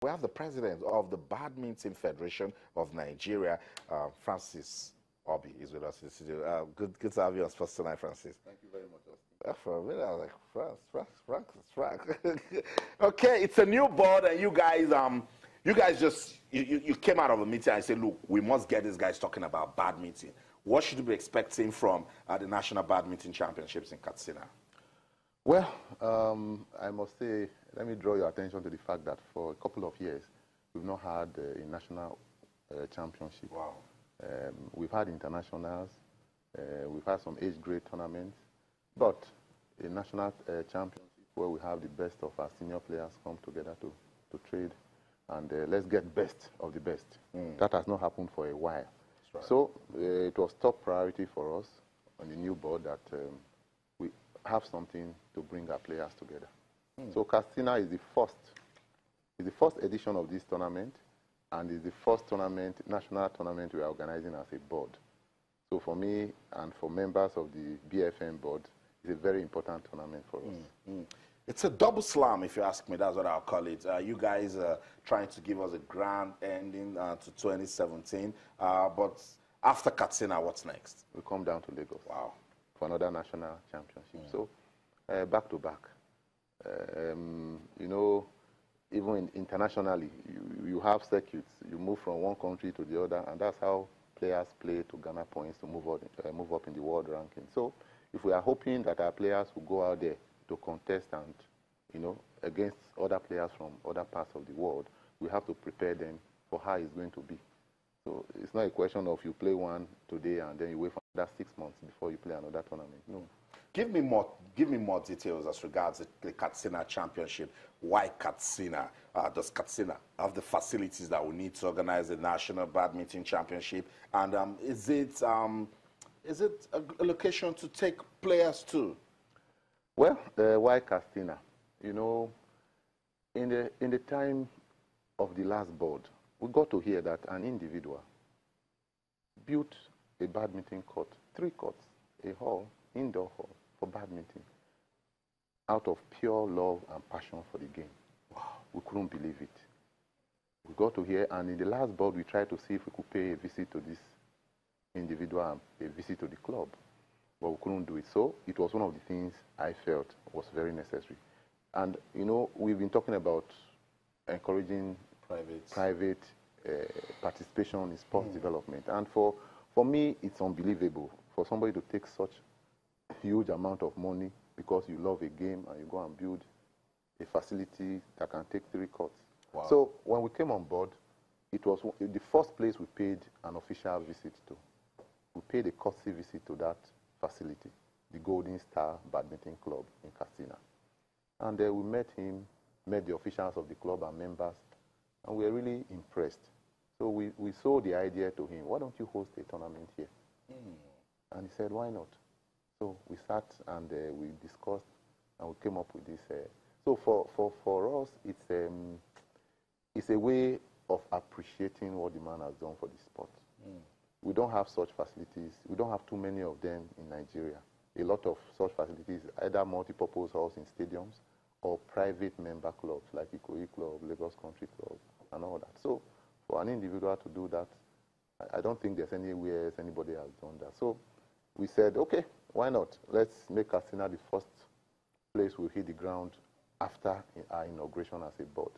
We have the president of the Badminton Federation of Nigeria, Francis Obi, is with us in the studio. Good to have you on Sports Tonight, Francis. Thank you very much, Austin. For a minute, I was like, Frank. Okay, it's a new board, and you guys just you came out of a meeting and said, look, we must get these guys talking about badminton. What should we be expecting from the National Badminton Championships in Katsina? Well, I must say, let me draw your attention to the fact that for a couple of years, we've not had a national championship. Wow. We've had internationals, we've had some age grade tournaments, but a national championship where we have the best of our senior players come together to trade and let's get best of the best. That has not happened for a while. Right. So it was top priority for us on the new board that we have something to bring our players together. So Katsina is the first edition of this tournament, and is the first tournament, national tournament we are organizing as a board. So for me and for members of the BFM board, it's a very important tournament for us. It's a double slam, if you ask me. That's what I'll call it. You guys are trying to give us a grand ending to 2017. But after Katsina, what's next? We come down to Lagos. Wow. For another national championship. So back to back. You know, even internationally, you have circuits. You move from one country to the other, and that's how players play to garner points to move up in the world ranking. So if we are hoping that our players will go out there to contest and, you know, against other players from other parts of the world, we have to prepare them for how it's going to be. So it's not a question of you play one today and then you wait for another 6 months before you play another tournament. No. Give me more details as regards the Katsina Championship. Why Katsina? Does Katsina have the facilities that we need to organize the National Badminton Championship? And is it a location to take players to? Well, why Katsina? You know, in the time of the last board, we got to hear that an individual built a badminton court, 3 courts, a hall, indoor hall for badminton, out of pure love and passion for the game. Wow. We couldn't believe it. We got to hear, and in the last board, we tried to see if we could pay a visit to this individual and a visit to the club, but we couldn't do it. So it was one of the things I felt was very necessary. And, you know, we've been talking about encouraging private participation in sports development. And for me, it's unbelievable for somebody to take such a huge amount of money because you love a game and you go and build a facility that can take 3 courts. Wow. So when we came on board, it was the first place we paid an official visit to. We paid a courtesy visit to that facility, the Golden Star Badminton Club in Katsina. And we met him, met the officials of the club and members, and we were really impressed. So we sold the idea to him, why don't you host a tournament here? And he said, why not? So we sat and we discussed and we came up with this. So for us, it's a way of appreciating what the man has done for the sport. We don't have such facilities. We don't have too many of them in Nigeria. A lot of such facilities, either multi-purpose halls in stadiums or private member clubs like Ikoyi Club, Lagos Country Club, and all that. So for an individual to do that, I don't think there's anywhere else anybody has done that. So we said, okay, why not? Let's make Katsina the first place we hit the ground after our inauguration as a board.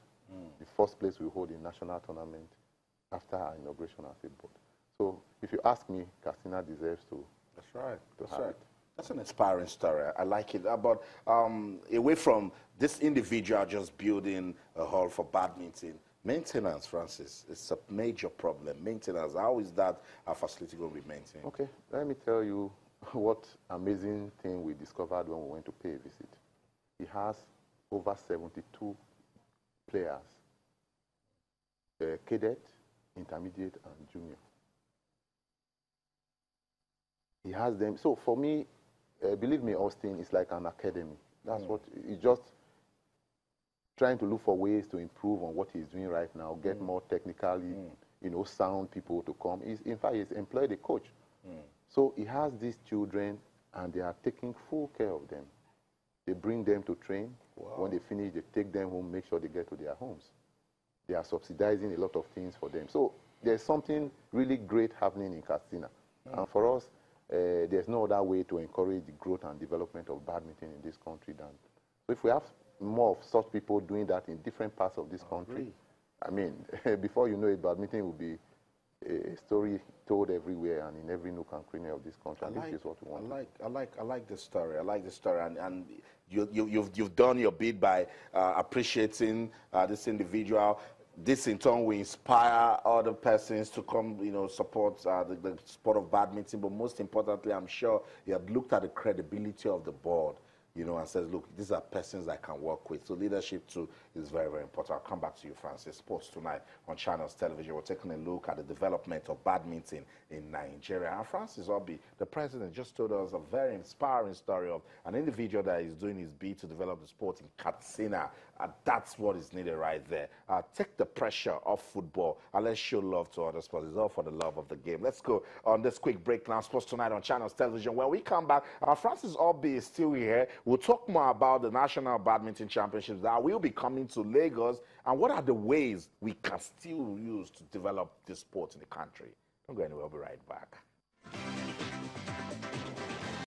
The first place we hold a national tournament after our inauguration as a board. So if you ask me, Katsina deserves to. That's right. That's right. That's an inspiring story. I like it. But away from this individual just building a hall for badminton, maintenance, Francis, it's a major problem. Maintenance, how is that facility going to be maintained? Okay, let me tell you what amazing thing we discovered when we went to pay a visit. He has over 72 players, cadet, intermediate, and junior. He has them. So for me, believe me, Austin, it's like an academy. That's what he's just trying to look for ways to improve on what he's doing right now, get more technically, you know, sound people to come. In fact, he's employed a coach. So he has these children, and they are taking full care of them. They bring them to train. Wow. When they finish, they take them home, make sure they get to their homes. They are subsidizing a lot of things for them. So there's something really great happening in Katsina. And for us, there's no other way to encourage the growth and development of badminton in this country than. So if we have more of such people doing that in different parts of this country, I mean, before you know it, badminton will be a story told everywhere and in every nook and cranny of this country. This is what we want. I like this story. I like this story, and you've done your bit by appreciating this individual. This in turn will inspire other persons to come, support the sport of badminton. But most importantly, I'm sure you have looked at the credibility of the board, and says, look, these are persons I can work with. So leadership, too, is very, very important. I'll come back to you, Francis. Sports Tonight on Channels Television. We're taking a look at the development of badminton in Nigeria. And Francis Obi, the president, just told us a very inspiring story of an individual that is doing his bit to develop the sport in Katsina. That's what is needed right there. Take the pressure off football and let's show love to other sports. It's all for the love of the game. Let's go on this quick break now. Sports Tonight on Channels Television. When we come back, Francis Obi is still here. We'll talk more about the National Badminton Championships that will be coming to Lagos and what are the ways we can still use to develop this sport in the country. Don't go anywhere. We'll be right back.